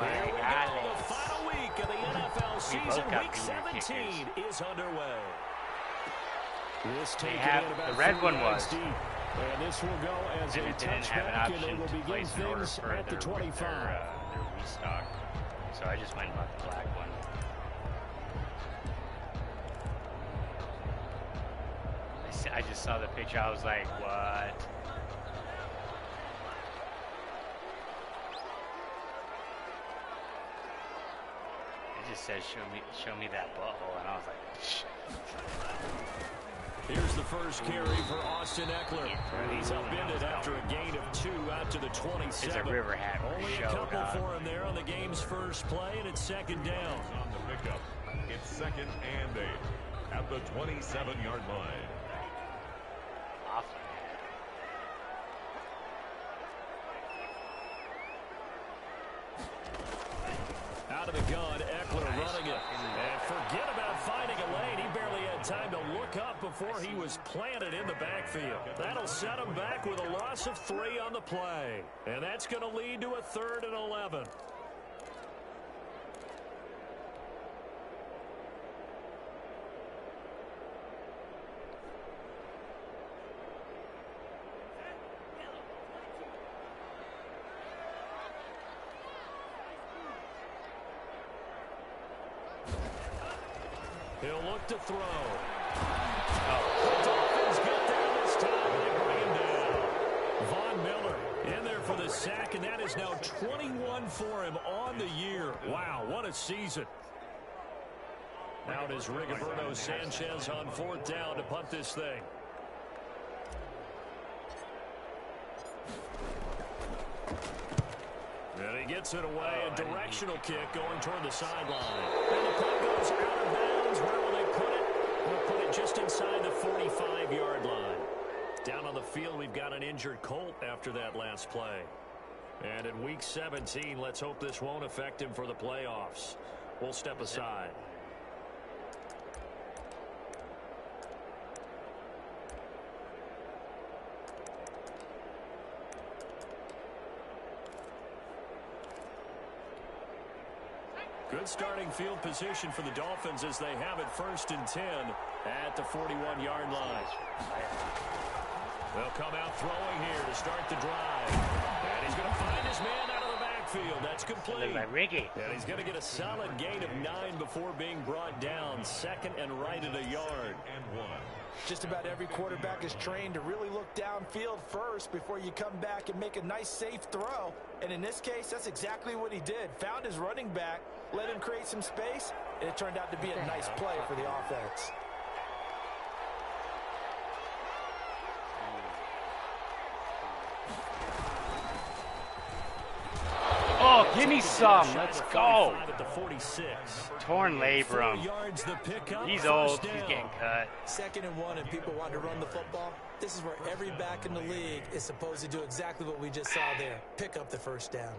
Here we go. The final week of the NFL season. Week 17 is underway. This the red one was. And this will go as a touchback, and they will begin things at the 25. Their restock. So I just went and bought the black one. I just saw the picture. I was like, what? It just says, show me that butthole, and I was like, shh. Here's the first carry for Austin Eckler. And he's upended after a gain of 2 out to the 27. It's a river hat. Only a couple for him there on the game's first play, and it's second down. On the pickup, it's 2nd and 8 at the 27-yard line. Awesome. Out of the gun, Eckler running it. And forget about finding a lane. He barely had time to look up before he was planted in the backfield. That'll set him back with a loss of 3 on the play. And that's going to lead to a 3rd and 11. He'll look to throw. The Dolphins get there this time, and they bring him down. Von Miller in there for the sack, and that is now 21 for him on the year. Wow, what a season. Now it is Rigoberto Sanchez on 4th down to punt this thing. And he gets it away, a directional kick going toward the sideline. And the punt goes out of bounds. Where will they put it? They'll put it just inside the 45-yard line. Down on the field, we've got an injured Colt after that last play. And in Week 17, let's hope this won't affect him for the playoffs. We'll step aside. Good starting field position for the Dolphins as they have it 1st and 10 at the 41-yard line. They'll come out throwing here to start the drive. And he's going to find his man out of the backfield. That's complete. And he's going to get a solid gain of 9 before being brought down. 2nd and right at a yard. And 1. Just about every quarterback is trained to really look downfield first before you come back and make a nice, safe throw. And in this case, that's exactly what he did. Found his running back, let him create some space, and it turned out to be a nice play for the offense. Oh, give me some. Let's go. At the 46. Torn labrum. He's old. He's getting cut. 2nd and 1, and people want to run the football. This is where every back in the league is supposed to do exactly what we just saw there. Pick up the 1st down.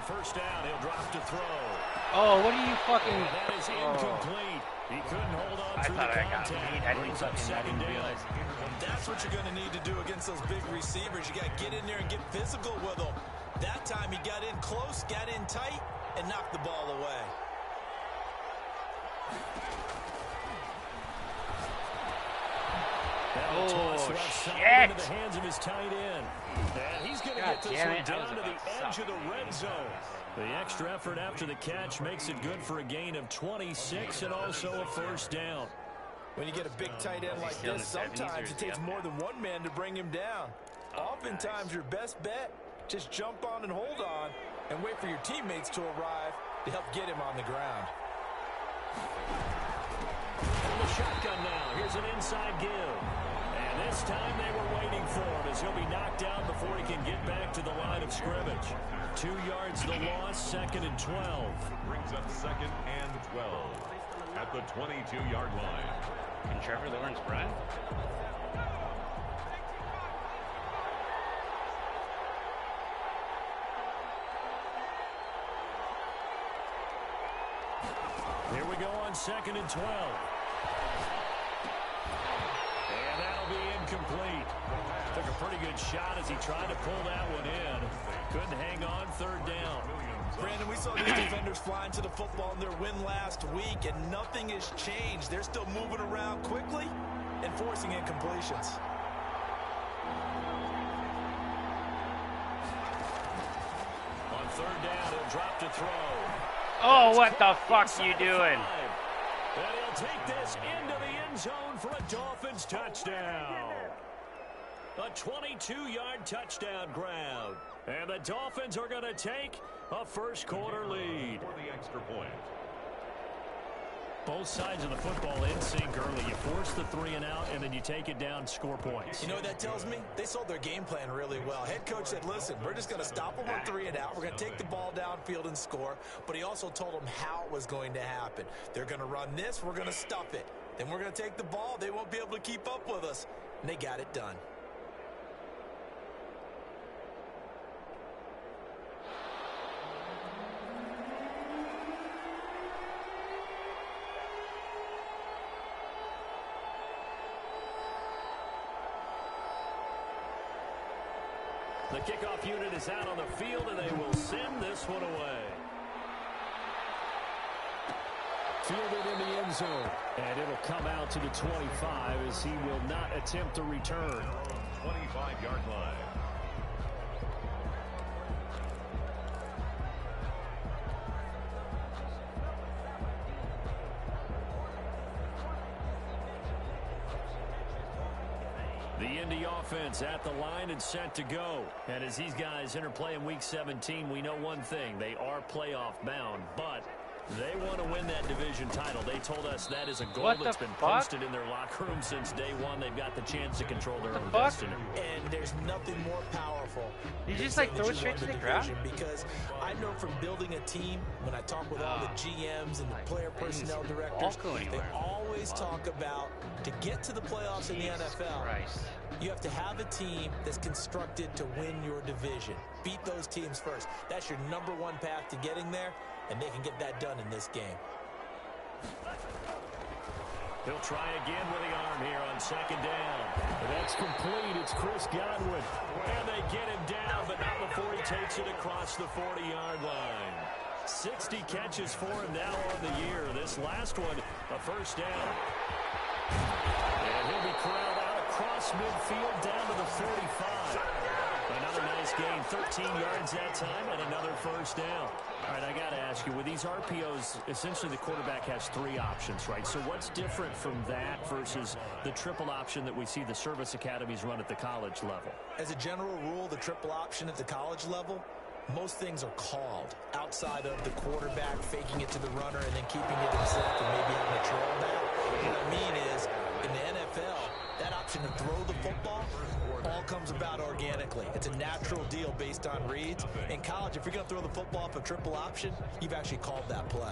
First down, he'll drop to throw. Oh, what are you fucking... That is incomplete. He couldn't hold on through the contact. I didn't realize. That's what you're going to need to do against those big receivers. You got to get in there and get physical with them. That time he got in close, got in tight, and knocked the ball away. Oh, shit. Into the hands of his tight end. And he's going to get this one down to the edge of the red zone. The extra effort after the catch makes it good for a gain of 26 and also a 1st down. When you get a big tight end like this, sometimes it takes more than one man to bring him down. Oftentimes, your best bet, just jump on and hold on and wait for your teammates to arrive to help get him on the ground. From the shotgun now, here's an inside give. And this time they were waiting for him as he'll be knocked down before he can get back to the line of scrimmage. 2 yards the loss, 2nd and 12. Brings up 2nd and 12 at the 22-yard line. Can Trevor Lawrence run? we go on 2nd and 12. And that'll be incomplete. Took a pretty good shot as he tried to pull that one in. Couldn't hang on 3rd down. Brandon, we saw these defenders flying to the football in their win last week, and nothing has changed. They're still moving around quickly and forcing incompletions. On 3rd down, he'll drop to throw. Oh, what the fuck are you doing? And he'll take this into the end zone for a Dolphins touchdown. A 22-yard touchdown grab. And the Dolphins are going to take a first-quarter lead. For the extra point. Both sides of the football in sync early. You force the 3 and out, and then you take it down, score points. You know what that tells me? They sold their game plan really well. Head coach said, listen, we're just going to stop them on 3 and out. We're going to take the ball downfield and score. But he also told them how it was going to happen. They're going to run this. We're going to stuff it. Then we're going to take the ball. They won't be able to keep up with us. And they got it done. The kickoff unit is out on the field, and they will send this one away. Fielded in the end zone, and it'll come out to the 25 as he will not attempt to return. 25-yard line. The Indy offense at the line and set to go. And as these guys interplay in Week 17, we know one thing. They are playoff bound, but they want to win that division title. They told us that is a goal that's been posted in their locker room since day one. They've got the chance to control their own destiny. And there's nothing more powerful. You just like throw it straight to the ground? Because I know from building a team, when I talk with all the GMs and the player personnel directors, they always talk about to get to the playoffs in the NFL, you have to have a team that's constructed to win your division. Beat those teams first. That's your #1 path to getting there, and they can get that done in this game. He'll try again with the arm here on 2nd down. That's complete. It's Chris Godwin. And they get him down, but not before he takes it across the 40-yard line. 60 catches for him now on the year. This last one, a first down. And he'll be corralled out across midfield down to the 45. Another nice gain, 13 yards that time, and another first down. All right, I got to ask you, with these RPOs, essentially the quarterback has 3 options, right? So what's different from that versus the triple option that we see the service academies run at the college level? As a general rule, the triple option at the college level, most things are called outside of the quarterback faking it to the runner and then keeping it himself and maybe having a trail back. What I mean is, in the NFL, that option to throw the football all comes about organically. It's a natural deal based on reads. In college, if you're going to throw the football off a triple option, you've actually called that play.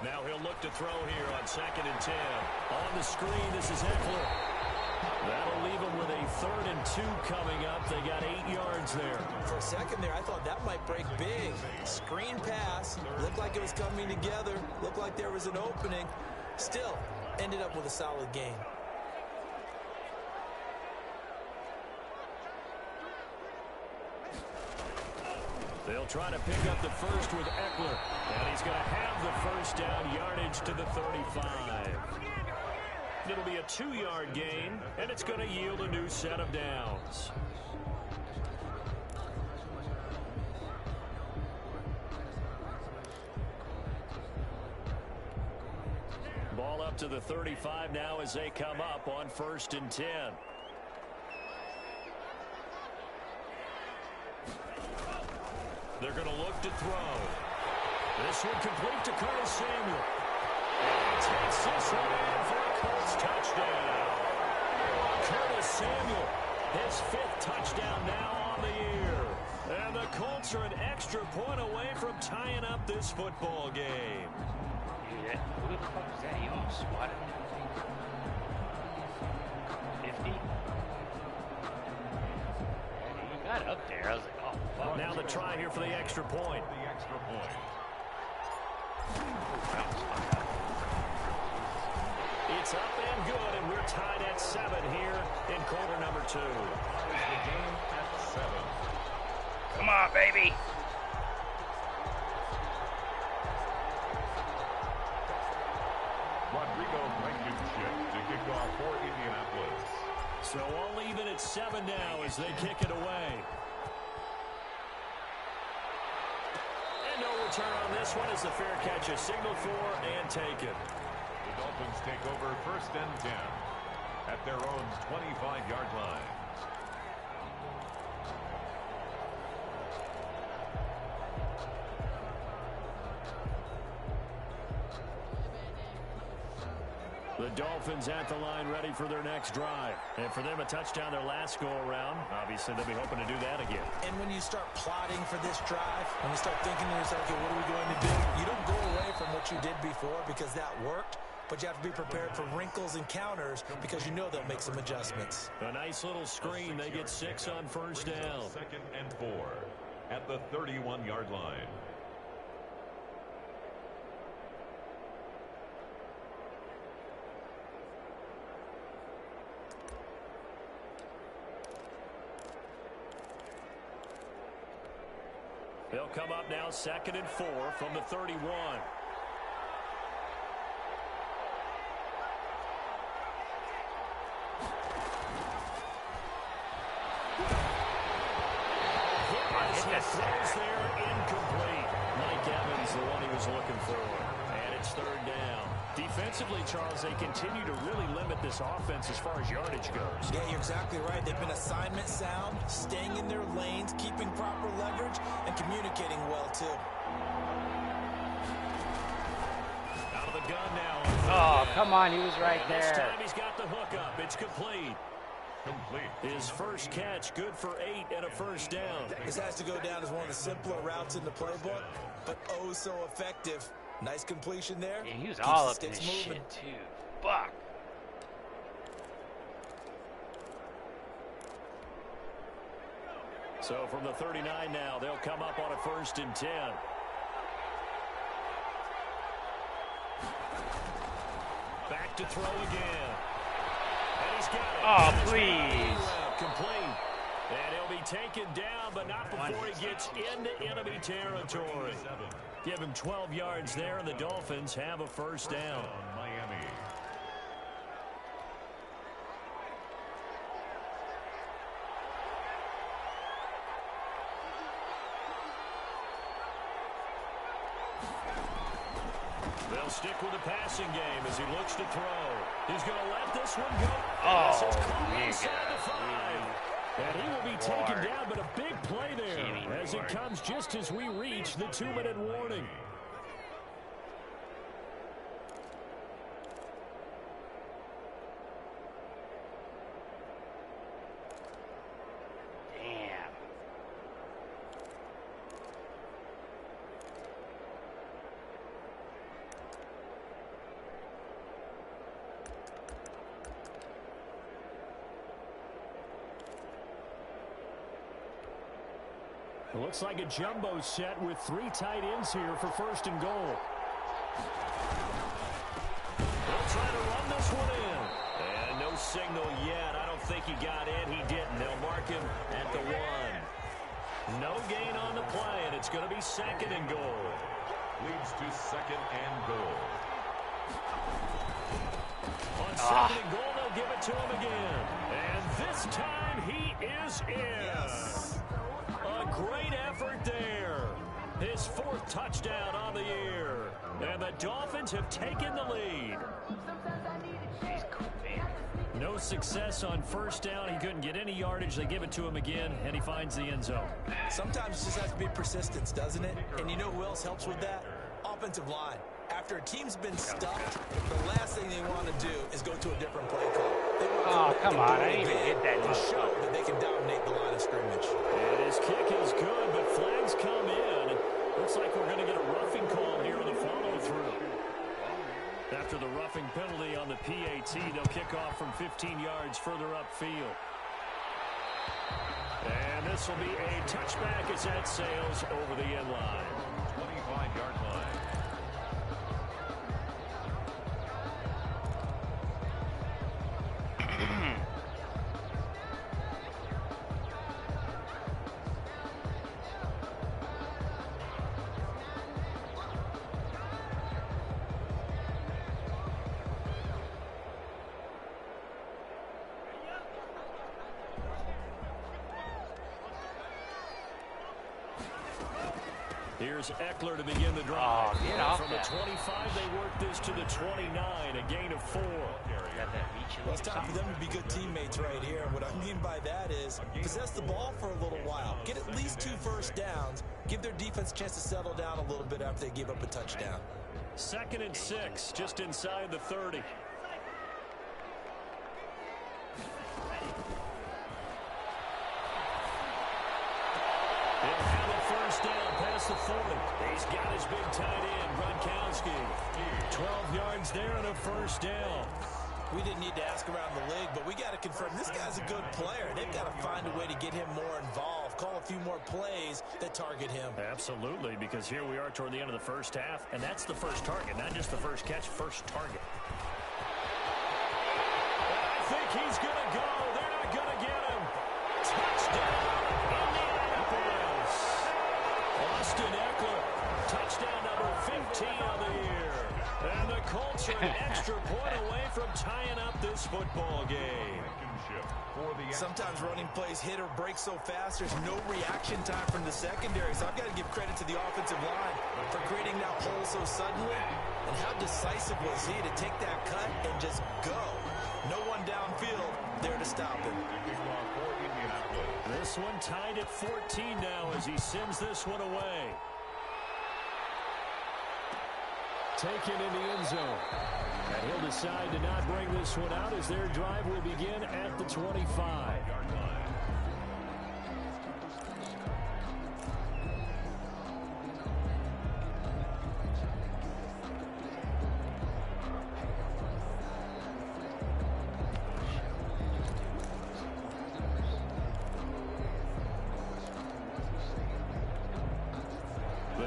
Now he'll look to throw here on 2nd and 10. On the screen, this is Eckler. That'll leave him with a 3rd and 2 coming up. They got 8 yards there. For a second there, I thought that might break big. Screen pass. Looked like it was coming together. Looked like there was an opening. Still, ended up with a solid gain. They'll try to pick up the first with Eckler. And he's going to have the first down, yardage to the 35. It'll be a 2-yard gain, and it's going to yield a new set of downs. Ball up to the 35 now as they come up on 1st and 10. They're going to look to throw. This one complete to Curtis Samuel. And he takes this one in for a Colts touchdown. Curtis Samuel, his his 5th touchdown now on the year. And the Colts are an extra point away from tying up this football game. Yeah, who the fuck was that? He almost swatted him. 50? And he got up there. I was like, oh, fuck. Now the try here for the extra point. It's up and good, and we're tied at 7 here in quarter number 2. The game at 7. Come on, baby. Rodrigo Blankenship to kick off for Indianapolis. So all even at 7 now as they kick it away. And no return on this one as the fair catch is signaled for and taken. The Dolphins take over 1st and 10 at their own 25-yard line. The Dolphins at the line ready for their next drive. And for them, a touchdown their last go-around. Obviously, they'll be hoping to do that again. And when you start plotting for this drive, when you start thinking to yourself, okay, what are we going to do? You don't go away from what you did before because that worked. But you have to be prepared for wrinkles and counters because you know they'll make some adjustments. A nice little screen. They get 6 on 1st down. 2nd and 4 at the 31-yard line. They'll come up now 2nd and 4 from the 31. Throws there, incomplete. Mike Evans, the one he was looking for. And it's 3rd down. Defensively, Charles, they continue to really limit this offense as far as yardage goes. Yeah, you're exactly right. They've been assignment sound, staying in their lanes, keeping proper leverage, and communicating well, too. Out of the gun now. Oh, come on. He was right and there. This time he's got the hook up. It's complete. His first catch, good for 8 and a 1st down. This has to go down as one of the simpler routes in the playbook, but oh so effective. Nice completion there. Yeah, he was Keeps all the up in this sticks moving. shit, too. Fuck. So from the 39 now, they'll come up on a 1st and 10. Back to throw again. And he's got it. Oh, please. Complete. And he'll be taken down, but not before he gets into enemy territory. Give him 12 yards there, and the Dolphins have a 1st down. Miami. They'll stick with the passing game as he looks to throw. He's going to let this one go. Oh, This is caught man. inside the 5. And he will be taken down, but a big play there as it comes just as we reach the 2-minute warning. It looks like a jumbo set with 3 tight ends here for 1st and goal. They'll try to run this one in. And no signal yet. I don't think he got in. He didn't. They'll mark him at the 1. No gain on the play, and it's going to be 2nd and goal. Leads to 2nd and goal. On 2nd and goal, they'll give it to him again. And this time he is in. Yes. A great effort there. His 4th touchdown on the year. And the Dolphins have taken the lead. No success on 1st down. He couldn't get any yardage. They give it to him again, and he finds the end zone. Sometimes it just has to be persistence, doesn't it? And you know who else helps with that? Offensive line. After a team's been stuffed, the last thing they want to do is go to a different play call. They want Oh, come on. I didn't even hit that. to show that they can can dominate the line of scrimmage. And his kick is good, but flags come in. Looks like we're going to get a roughing call here on the follow-through. After the roughing penalty on the PAT, they'll kick off from 15 yards further upfield. And this will be a touchback as that sails over the end line. 25-yard line. Here's Eckler to begin the drive. Oh, get off From that. the 25, they work this to the 29, a gain of 4. Well, it's time for them to be good teammates right here. What I mean by that is possess the ball for a little while. Get at least 2 first downs. Give their defense a chance to settle down a little bit after they give up a touchdown. 2nd and 6, just inside the 30. He'll have a first down past the 40. He's got his big tight end, Gronkowski. 12 yards there and a first down. We didn't need to ask around the league, but we got to confirm this guy's a good player. They've got to find a way to get him more involved, call a few more plays that target him. Absolutely, because here we are toward the end of the first half, and that's the first target, not just the first catch, first target. I think he's going to go. They're not going to get him. Touchdown, Indianapolis. Austin Eckler, touchdown number 15 of the year. And the Colts are an extra point away from tying up this football game. Sometimes running plays hit or break so fast, there's no reaction time from the secondary. So I've got to give credit to the offensive line for creating that hole so suddenly. And how decisive was he to take that cut and just go? No one downfield there to stop him. This one tied at 14 now as he sends this one away. Taken in the end zone. And he'll decide to not bring this one out as their drive will begin at the 25.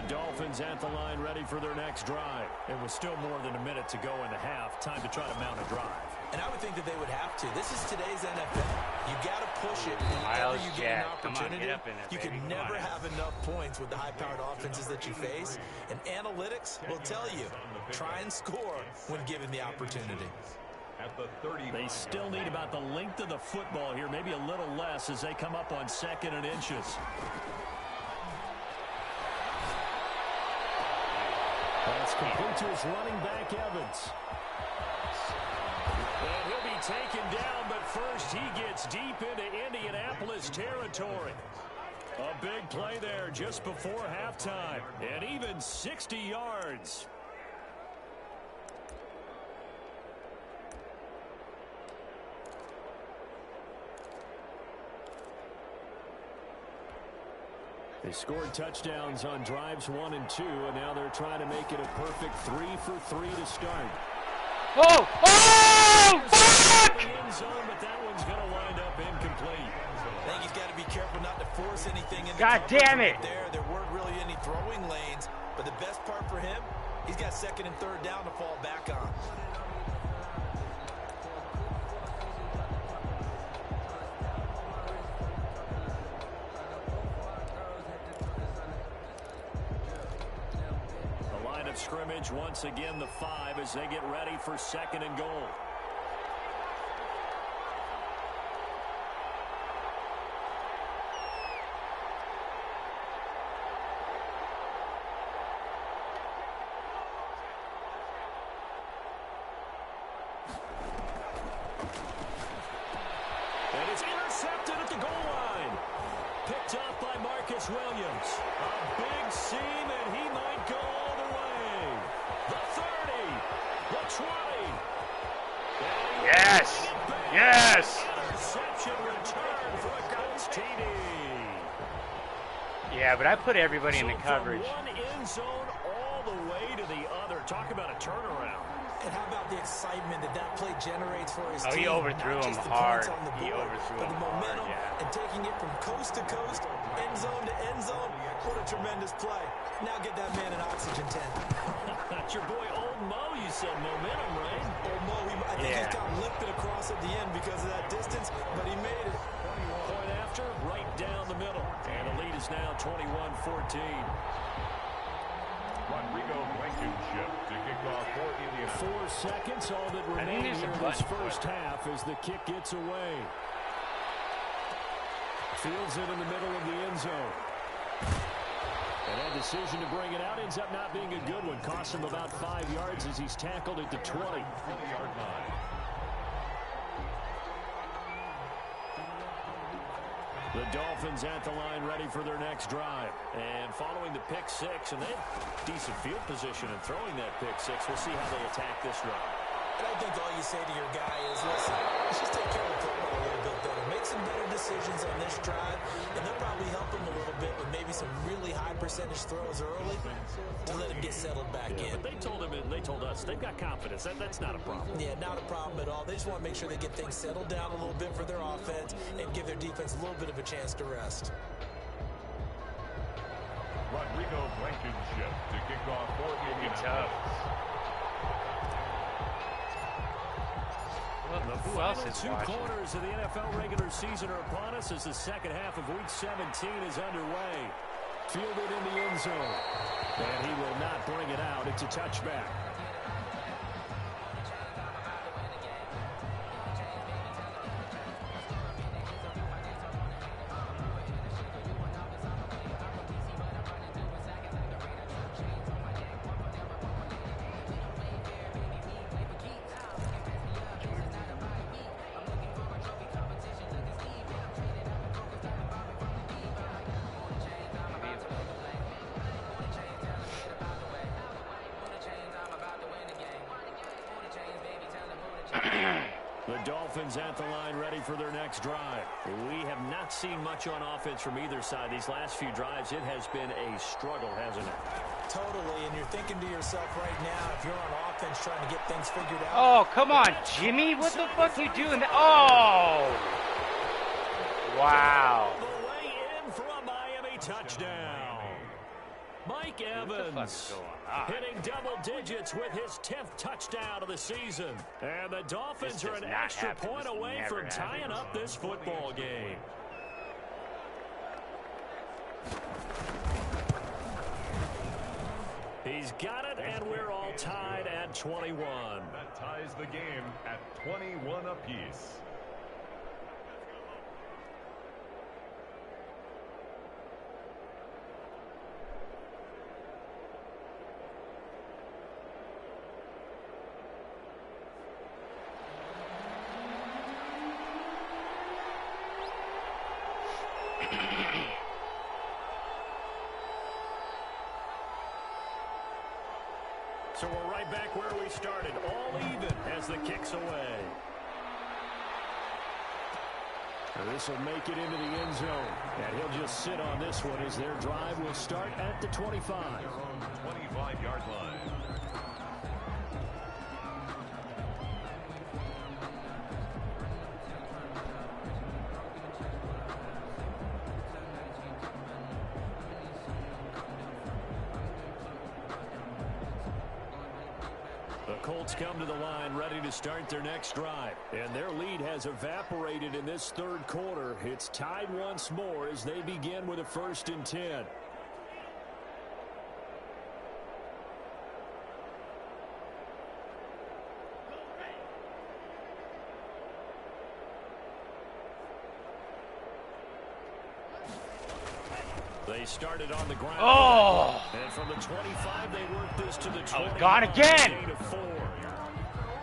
Dolphins at the line ready for their next drive. It was still more than a minute to go in the half. Time to try to mount a drive. And I would think that they would have to. This is today's NFL. You got to push it whenever you get an opportunity. You can never have enough points with the high-powered offenses that you face. And analytics will tell you, try and score when given the opportunity. They still need about the length of the football here, maybe a little less as they come up on 2nd and inches. That's complete to his running back, Evans. And he'll be taken down, but first he gets deep into Indianapolis territory. A big play there just before halftime, and even 60 yards. They scored touchdowns on drives 1 and 2, and now they're trying to make it a perfect 3 for 3 to start. Oh! Oh! Fuck! End zone, but that one's going to wind up incomplete. I think he's got to be careful not to force anything in. God damn it! There weren't really any throwing lanes, but the best part for him, he's got 2nd and 3rd down to fall back on. Scrimmage once again the 5 as they get ready for 2nd and goal. And it's intercepted at the goal line. Picked up by Marcus Williams. A big seam, and he might go all the way. The 30, the 20. Yes! Yes! Interception return for a It's TD. Yeah, but I put everybody in the coverage. From one end zone all the way to the other. Talk about a turnaround. And how about the excitement that play generates for his team? Oh, he overthrew him hard. He overthrew him hard, momentum yeah. And taking it from coast to coast, end zone to end zone. What a tremendous play. Now get that man an oxygen tent. That's your boy Old Mo, you said. Momentum, right? Old Mo, I think he's got lifted across at the end because of that distance, but he made it. Point after, right down the middle. And the lead is now 21-14. Rodrigo Blankenship to kick off for Indianapolis. 4 seconds, all that remains here in this first half as the kick gets away. Fields it in the middle of the end zone. And that decision to bring it out ends up not being a good one. Costs him about 5 yards as he's tackled at the 20. 20-yard line. The Dolphins at the line ready for their next drive. And following the pick six, and they have decent field position in throwing that pick six. We'll see how they attack this drive. And I think all you say to your guy is, listen, let's just take care of the football a little bit better. Make some better decisions on this drive, and they'll probably help him a little bit with maybe some really high percentage throws early to let him get settled back in. But they told him, and they told us, they've got confidence. That's not a problem. Yeah, not a problem at all. They just want to make sure they get things settled down a little bit for their offense and give their defense a little bit of a chance to rest. Rodrigo Blankenship to kick off for Indianapolis. The final two quarters of the NFL regular season are upon us as the second half of Week 17 is underway. Fielded in the end zone. And he will not bring it out. It's a touchback. The Dolphins at the line ready for their next drive. We have not seen much on offense from either side. These last few drives, it has been a struggle, hasn't it? Totally, and you're thinking to yourself right now, if you're on offense trying to get things figured out. Oh, come on, Jimmy. What the fuck you doing? Oh! Wow. The way in for a Miami touchdown. Mike Evans hitting double digits with his 10th touchdown of the season. And the Dolphins are an extra point away from tying up this football game. He's got it, and we're all tied at 21. That ties the game at 21 apiece. So we're right back where we started, all even as the kick's away. This will make it into the end zone, and he'll just sit on this one as their drive will start at the 25. Their own 25-yard line. Colts come to the line ready to start their next drive. And their lead has evaporated in this third quarter. It's tied once more as they begin with a 1st and 10. They started on the ground. Oh! And from the 25, they worked this to the 20. Oh, gone again!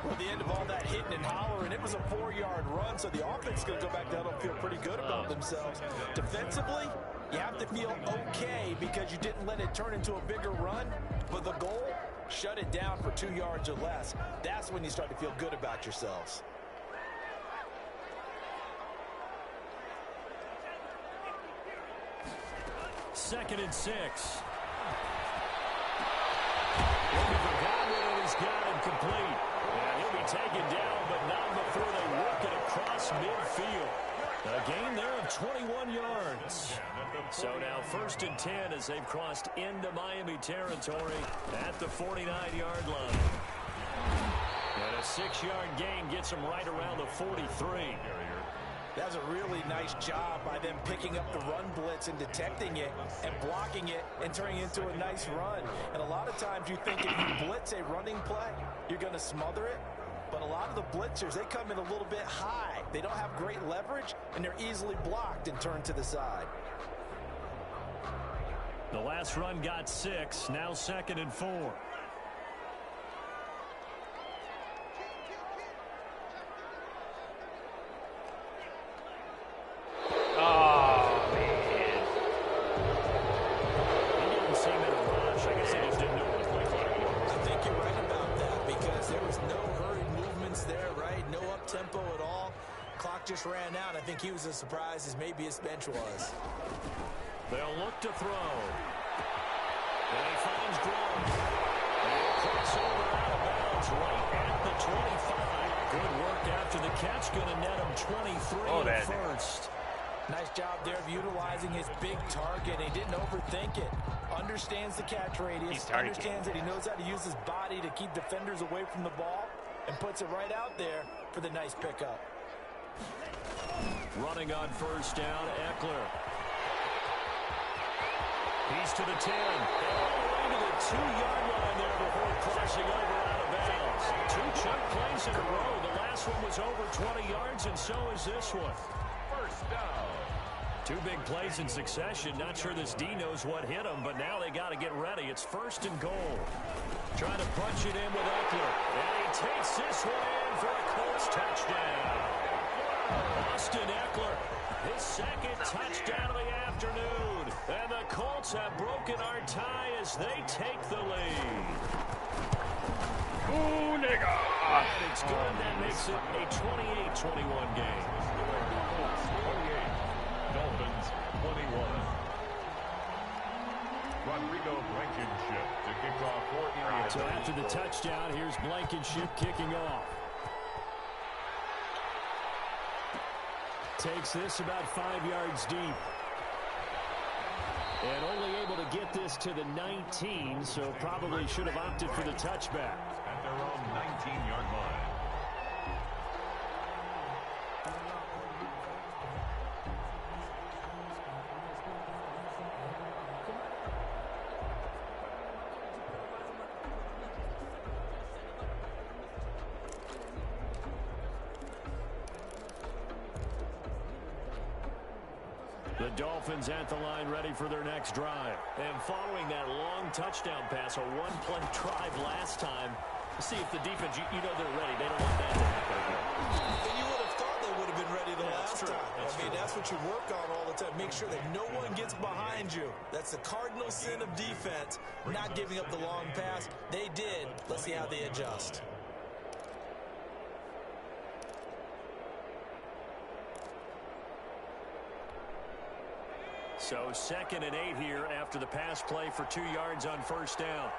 Well, the end of all that hitting and hollering, it was a 4-yard run, so the offense is going to go back down and feel pretty good about themselves. Defensively, you have to feel okay because you didn't let it turn into a bigger run, but the goal, shut it down for 2 yards or less. That's when you start to feel good about yourselves. 2nd and 6. Looking for Godwin, and he's got him complete. And he'll be taken down, but not before they work it across midfield. A gain there of 21 yards. So now 1st and 10 as they've crossed into Miami territory at the 49-yard line. And a 6-yard gain gets them right around the 43. That was a really nice job by them picking up the run blitz and detecting it and blocking it and turning it into a nice run. And a lot of times you think if you blitz a running play, you're going to smother it. But a lot of the blitzers, they come in a little bit high. They don't have great leverage, and they're easily blocked and turned to the side. The last run got 6, now 2nd and 4. Oh, man. He didn't seem in a rush. I guess he just didn't know what the play clock was. I think you're right about that because there was no hurried movements there, right? No up-tempo at all. Clock just ran out. I think he was as surprised as maybe his bench was. They'll look to throw. And he finds Glenn. And crossover out of bounds right at the 25. Good work after the catch. Going to net him 23 at first. Nice job there of utilizing his big target. He didn't overthink it. Understands the catch radius. Understands that he knows how to use his body to keep defenders away from the ball. And puts it right out there for the nice pickup. Running on 1st down, Eckler. He's to the 10. All the way to the 2-yard line there before crossing over out of bounds. 2 chunk plays in a row. The last one was over 20 yards, and so is this one. 1st down. 2 big plays in succession. Not sure this D knows what hit him, but now they got to get ready. It's 1st and goal. Trying to punch it in with Eckler. And he takes this one in for a Colts touchdown. Austin Eckler, his 2nd touchdown of the afternoon. And the Colts have broken our tie as they take the lead. Ooh, nigga. And it's good. That makes it a 28-21 game. Colts 28, Dolphins 21. Rodrigo Blankenship to kick off for Indiana. So after the touchdown, here's Blankenship kicking off. Takes this about 5 yards deep. And only able to get this to the 19, so probably should have opted for the touchback. At their own 19-yard line. The Dolphins at the line ready for their next drive. And following that long touchdown pass, a one-play drive last time, see if the defense, you know they're ready. They don't want that to happen again. And you would have thought they would have been ready the last time. That's what you work on all the time. Make sure that no one gets behind you. That's the cardinal sin of defense, not giving up the long pass. They did. Let's see how they adjust. So 2nd and 8 here after the pass play for 2 yards on 1st down.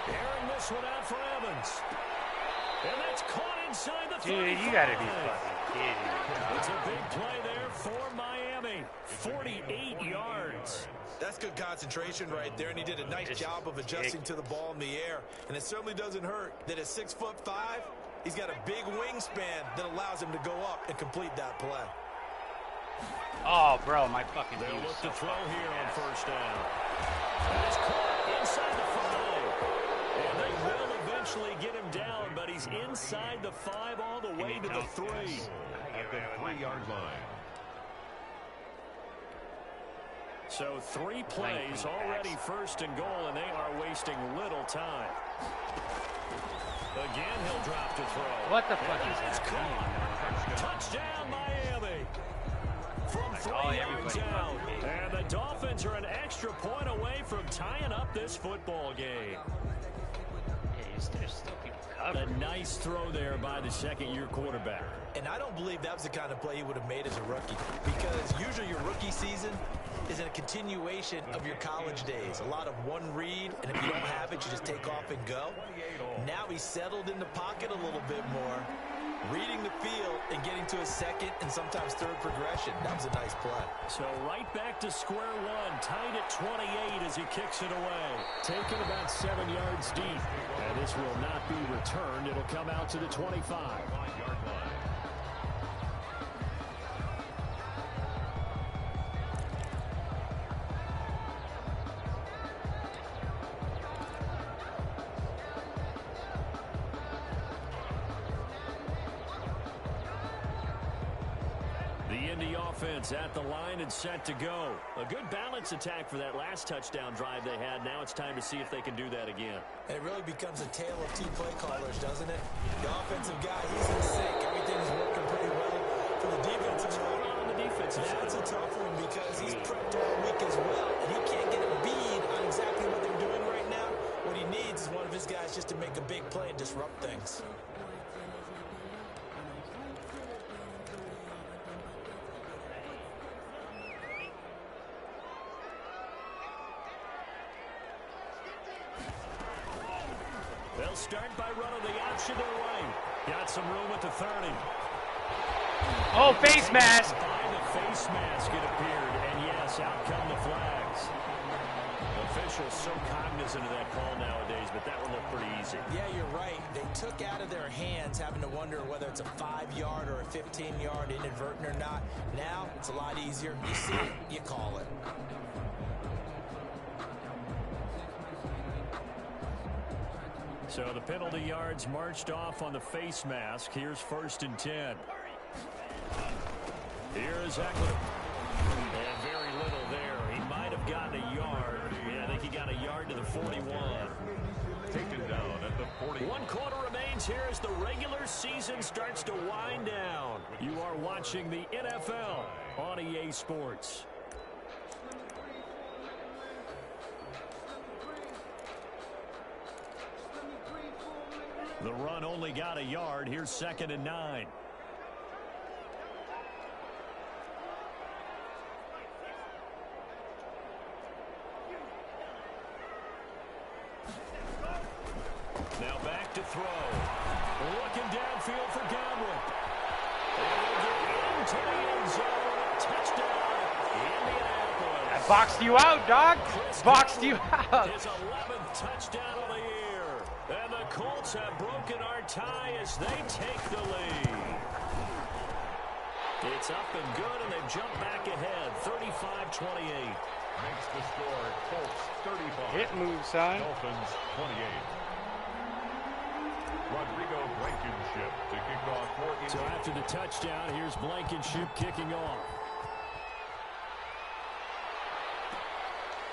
Airing this one out for Evans. And that's caught inside the 35. Dude, you gotta be fucking kidding me. It's a big play there for Miami. 48 yards. That's good concentration right there, and he did a nice job of adjusting to the ball in the air. And it certainly doesn't hurt that at 6'5", he's got a big wingspan that allows him to go up and complete that play. Oh, bro, my fucking They'll team look is to so throw fucking here on fast. 1st down. And it's caught inside the 5. And they will eventually get him down, but he's inside the 5 all the way to the 3. At the 3-yard line. So 3 plays already 1st and goal, and they are wasting little time. Again, he'll drop to throw. What the fuck is It's that? caught. Touchdown, Miami. From 3 yards out. And the Dolphins are an extra point away from tying up this football game. Yeah, There's still people covering. A nice throw there by the second-year quarterback. And I don't believe that was the kind of play he would have made as a rookie, because usually your rookie season is a continuation of your college days. A lot of one read, and if you don't have it, you just take off and go. Now he's settled in the pocket a little bit more, reading the field and getting to a second and sometimes third progression. That was a nice play. So right back to square one, tied at 28 as he kicks it away. Taken about 7 yards deep. And this will not be returned. It'll come out to the 25-yard line. Offense at the line and set to go. A good balance attack for that last touchdown drive they had. Now it's time to see if they can do that again. And it really becomes a tale of two play callers, doesn't it? The offensive guy, he's in sync. Everything's working pretty well. For the defensive side, on the defensive side, that's a tough one because he's prepped all week as well, and he can't get a bead on exactly what they're doing right now. What he needs is one of his guys just to make a big play and disrupt things. They'll start by running the option their way. Got some room at the 30. Oh, face mask. By the face mask it appeared. And yes, out come the flags. Officials so cognizant of that call nowadays, but that one looked pretty easy. Yeah, you're right. They took out of their hands having to wonder whether it's a 5-yard or a 15-yard inadvertent or not. Now, it's a lot easier. You see it, you call it. So the penalty yards marched off on the face mask. Here's 1st and 10. Here's Eckler. And very little there. He might have gotten a yard. Yeah, I think he got a yard to the 41. Taken down at the 40. 1 quarter remains here as the regular season starts to wind down. You are watching the NFL on EA Sports. The run only got a yard. Here's 2nd and 9. Now back to throw. Looking downfield for Gamble. And they'll get into the end zone. Touchdown, Indianapolis. I boxed you out, dog. Boxed you out. His 11th touchdown of the year. And the Colts have broken our tie as they take the lead. It's up and good, and they've jumped back ahead, 35-28. Makes the score Colts 35. Hit move, son. Dolphins 28. Rodrigo Blankenship to kick off for So after the touchdown, here's Blankenship kicking off.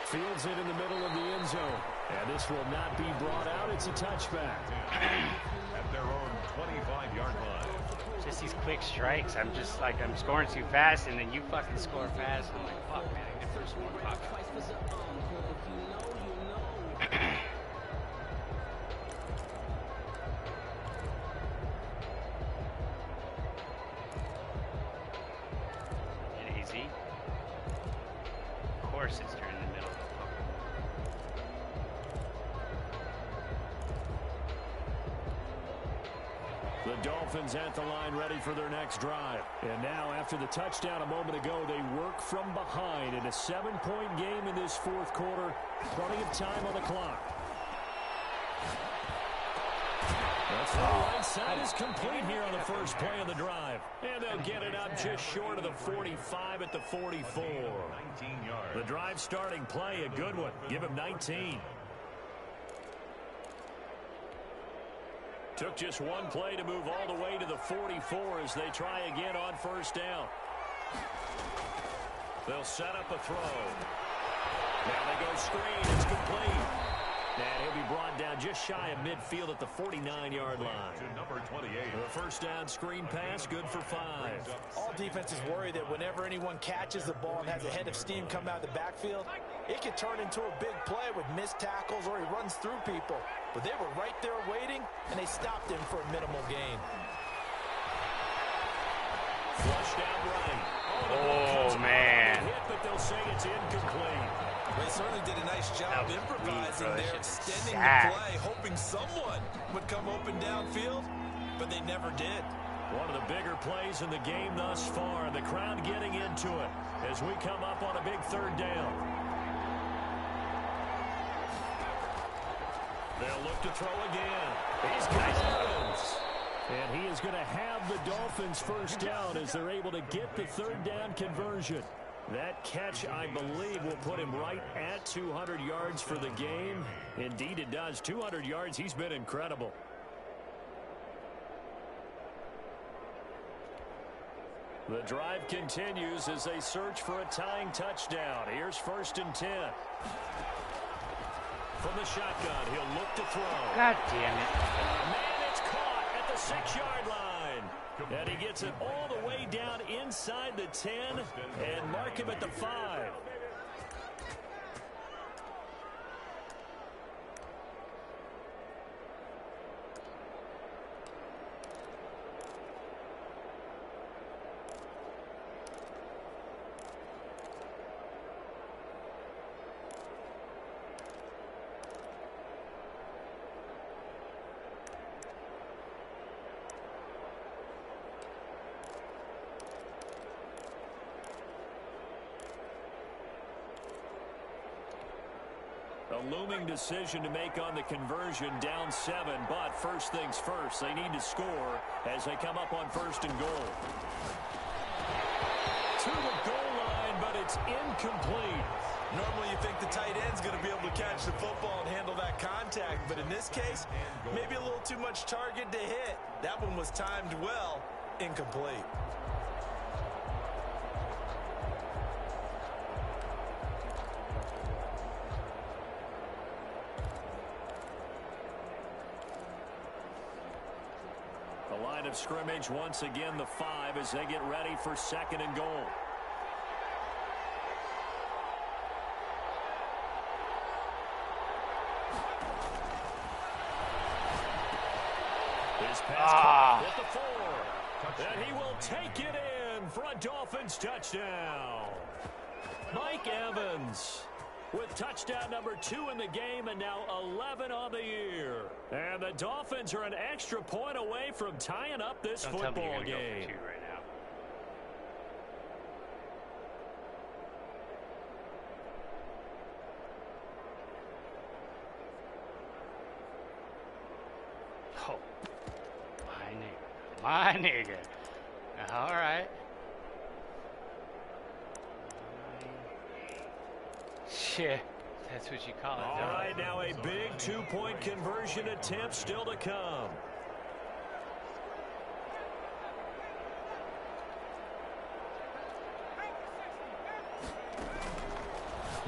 Fields it in the middle of the end zone. And this will not be brought out. It's a touchback. At their own 25-yard line. Just these quick strikes. I'm just like, I'm scoring too fast, and then you fucking score fast. I'm like, fuck, man, I get first one. Fuck. Easy. Of course it's during the middle. The Dolphins at the line ready for their next drive. And now after the touchdown a moment ago, they work from behind in a 7-point game in this 4th quarter. Plenty of time on the clock. That's the right side is complete here on the first play of the drive. And they'll get it up just short of the 45 at the 44. 19 yards. The drive starting play, a good one. Give him 19. Took just one play to move all the way to the 44 as they try again on 1st down. They'll set up a throw. Now they go screen. It's complete. And he'll be brought down just shy of midfield at the 49-yard line. To number 28. The first down screen pass, good for 5. All defenses worry that whenever anyone catches the ball and has a head of steam come out of the backfield, it could turn into a big play with missed tackles or he runs through people. But they were right there waiting, and they stopped him for a minimal gain. Flushed out right. Oh, man. Hit, but they'll say it's incomplete. They certainly did a nice job improvising there, extending the play, hoping someone would come open downfield, but they never did. One of the bigger plays in the game thus far. The crowd getting into it as we come up on a big third down. They'll look to throw again. He's got Evans. And he is going to have the Dolphins first down as they're able to get the third down conversion. That catch, I believe, will put him right at 200 yards for the game. Indeed, it does. 200 yards. He's been incredible. The drive continues as they search for a tying touchdown. Here's 1st and 10. From the shotgun, he'll look to throw. God damn it. Man, it's caught at the 6-yard line. And he gets it all the way down inside the 10 and mark him at the 5. A looming decision to make on the conversion, down 7, but first things first, they need to score as they come up on 1st and goal. To the goal line, but it's incomplete. Normally you think the tight end's going to be able to catch the football and handle that contact, but in this case, maybe a little too much target to hit. That one was timed well, incomplete. Line of scrimmage once again the 5 as they get ready for 2nd and goal. His pass at the 4. And he will take it in for a Dolphins touchdown. Mike Evans with touchdown number 2 in the game and now 11 on the year. And the Dolphins are an extra point away from tying up this football game. Go for 2 right now. Oh, my nigga. All right. Shit, that's what you call it. All right, now a big 2-point conversion attempt still to come.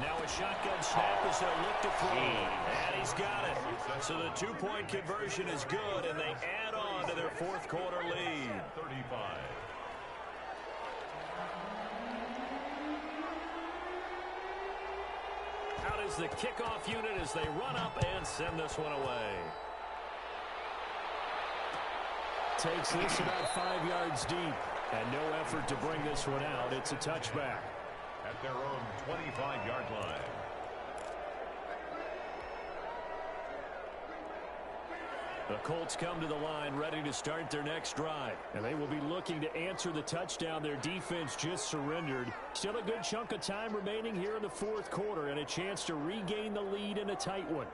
Now a shotgun snap as they look to throw. And he's got it. So the 2-point conversion is good, and they add on to their 4th quarter lead. 35. Out is the kickoff unit as they run up and send this one away. Takes this about 5 yards deep. And no effort to bring this one out. It's a touchback. At their own 25-yard line. The Colts come to the line ready to start their next drive. And they will be looking to answer the touchdown their defense just surrendered. Still a good chunk of time remaining here in the 4th quarter and a chance to regain the lead in a tight one.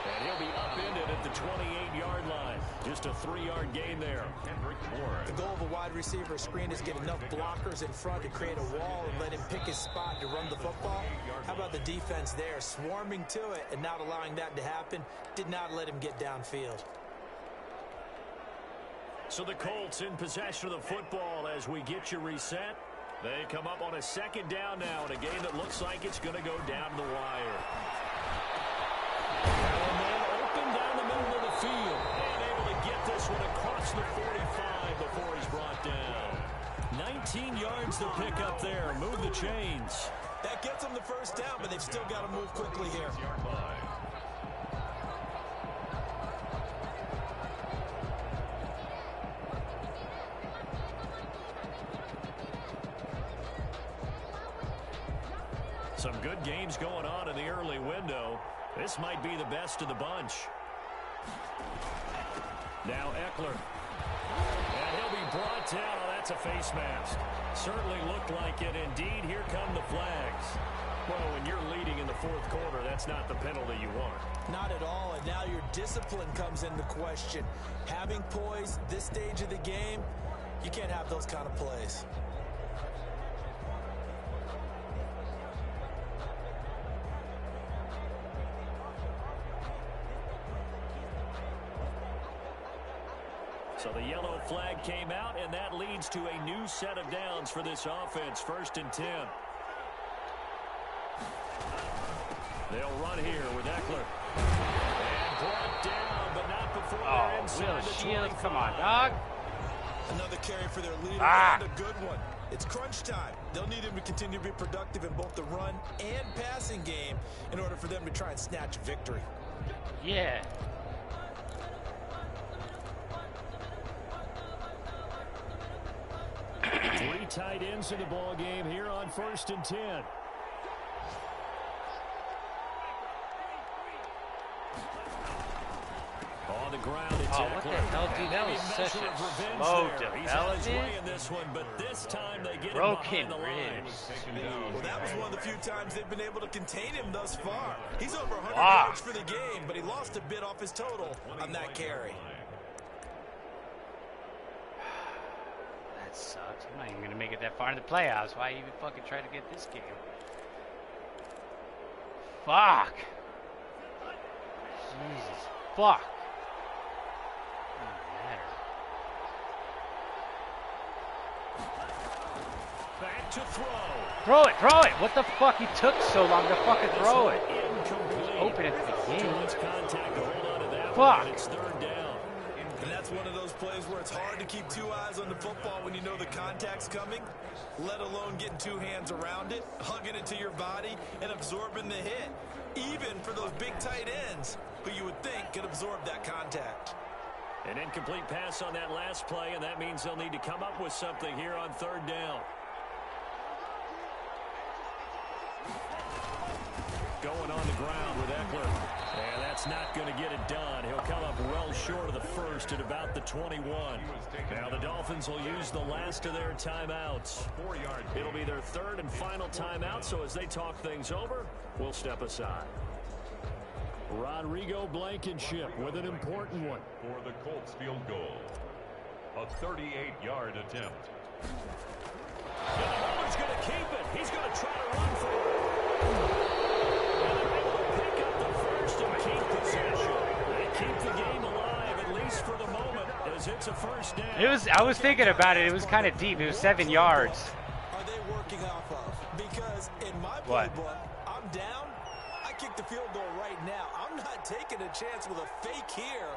And he'll be upended at the 28-yard line. Just a 3-yard gain there. The goal of a wide receiver screen is get enough blockers in front to create a wall and let him pick his spot to run the football. How about the defense there, swarming to it and not allowing that to happen? Did not let him get downfield. So the Colts in possession of the football as we get you reset. They come up on a second down now in a game that looks like it's going to go down to the wire. And then open down the middle of the field. And able to get this one across the 45 before he's brought down. 19 yards to pick up there. Move the chains. That gets them the first down, but they've still got to move quickly here. Some good games going on in the early window. This might be the best of the bunch. Now Eckler. And he'll be brought down. Oh, that's a face mask. Certainly looked like it. Indeed, here come the flags. Well, when you're leading in the fourth quarter, that's not the penalty you want. Not at all, and now your discipline comes into question. Having poise this stage of the game, you can't have those kind of plays. So the yellow flag came out, and that leads to a new set of downs for this offense. 1st and 10. They'll run here with Eckler. And brought down, but not before they're inside the 25. Come on, dog. Another carry for their leader, and a good one. It's crunch time. They'll need him to continue to be productive in both the run and passing game in order for them to try and snatch victory. Yeah. Three tight ends in the ball game here on 1st and 10. On the ground, it's what the hell, dude? That was such a slow development. In this one, but this time they get broken him behind the line. ribs. Well, that was one of the few times they've been able to contain him thus far. He's over 100 yards for the game, but he lost a bit off his total on that carry. That sucks. I'm not even going to make it that far in the playoffs. Why even fucking try to get this game? Fuck. Jesus. Fuck. Back to throw. Throw it, throw it. What the fuck? He took so long to fucking throw it. Open at the beginning. Fuck. It's 3rd down. And that's one of those plays where it's hard to keep two eyes on the football when you know the contact's coming, let alone getting two hands around it, hugging it to your body, and absorbing the hit. Even for those big tight ends who you would think could absorb that contact. An incomplete pass on that last play, and that means they'll need to come up with something here on 3rd down. Going on the ground with Eckler. And that's not going to get it done. He'll come up well short of the first at about the 21. Now the Dolphins will use the last of their timeouts. It'll be their 3rd and final timeout, so as they talk things over, we'll step aside. Rodrigo Blankenship with an important one. For the Colts field goal. A 38-yard attempt. And the holder's going to keep it. He's going to try to run for it. And they're able to pick up the first and keep possession. They keep the game alive, at least for the moment, as it's a first down. I was thinking about it. It was kind of deep. It was 7 yards. Are they working off of? Because in my playbook, I'm down. I kick the field goal right now. I'm not taking a chance with a fake here,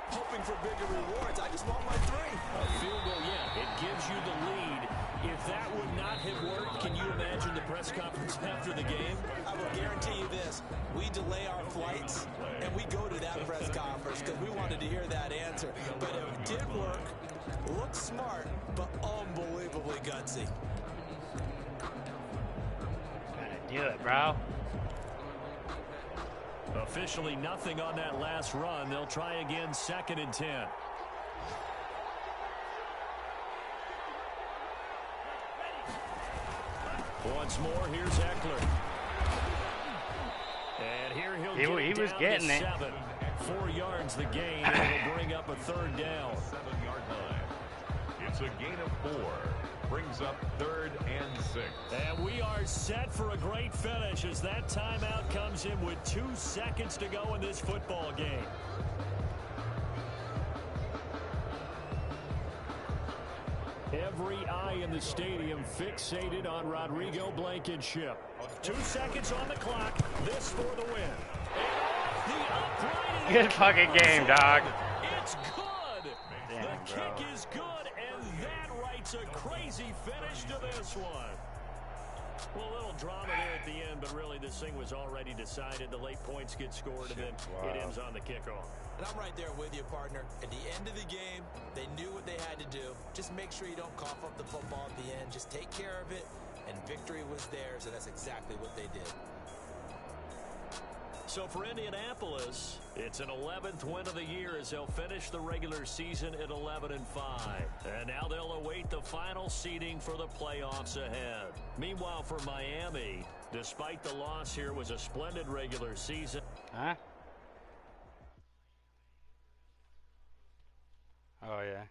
hoping for bigger rewards. I just want my 3. A field goal, yeah, it gives you the lead. If that would not have worked, can you imagine the press conference after the game? I will guarantee you this. We delay our flights, and we go to that press conference because we wanted to hear that answer. But it did work. Looked smart, but unbelievably gutsy. Gotta do it, bro. Officially nothing on that last run. They'll try again, 2nd and 10. Once more, here's Eckler. And here he was getting it. 7. 4 yards the gain, and it'll bring up a 3rd down. 7-yard line. It's a gain of 4. Brings up 3rd and 6. And we are set for a great finish as that timeout comes in with 2 seconds to go in this football game. Every eye stay in the stadium fixated on Rodrigo Blankenship. 2 seconds on the clock. This for the win. And the upright. Good fucking game, dog. It's good. Damn, the kick is good, and that writes a crazy finish to this one. Well, a little drama there at the end, but really this thing was already decided. The late points get scored, and then it ends on the kickoff. And I'm right there with you, partner. At the end of the game, they knew what they had to do. Just make sure you don't cough up the football at the end. Just take care of it, and victory was theirs, and that's exactly what they did. So for Indianapolis, it's an 11th win of the year as they'll finish the regular season at 11-5. And now they'll await the final seeding for the playoffs ahead. Meanwhile, for Miami, despite the loss here, was a splendid regular season. Huh? Oh, yeah.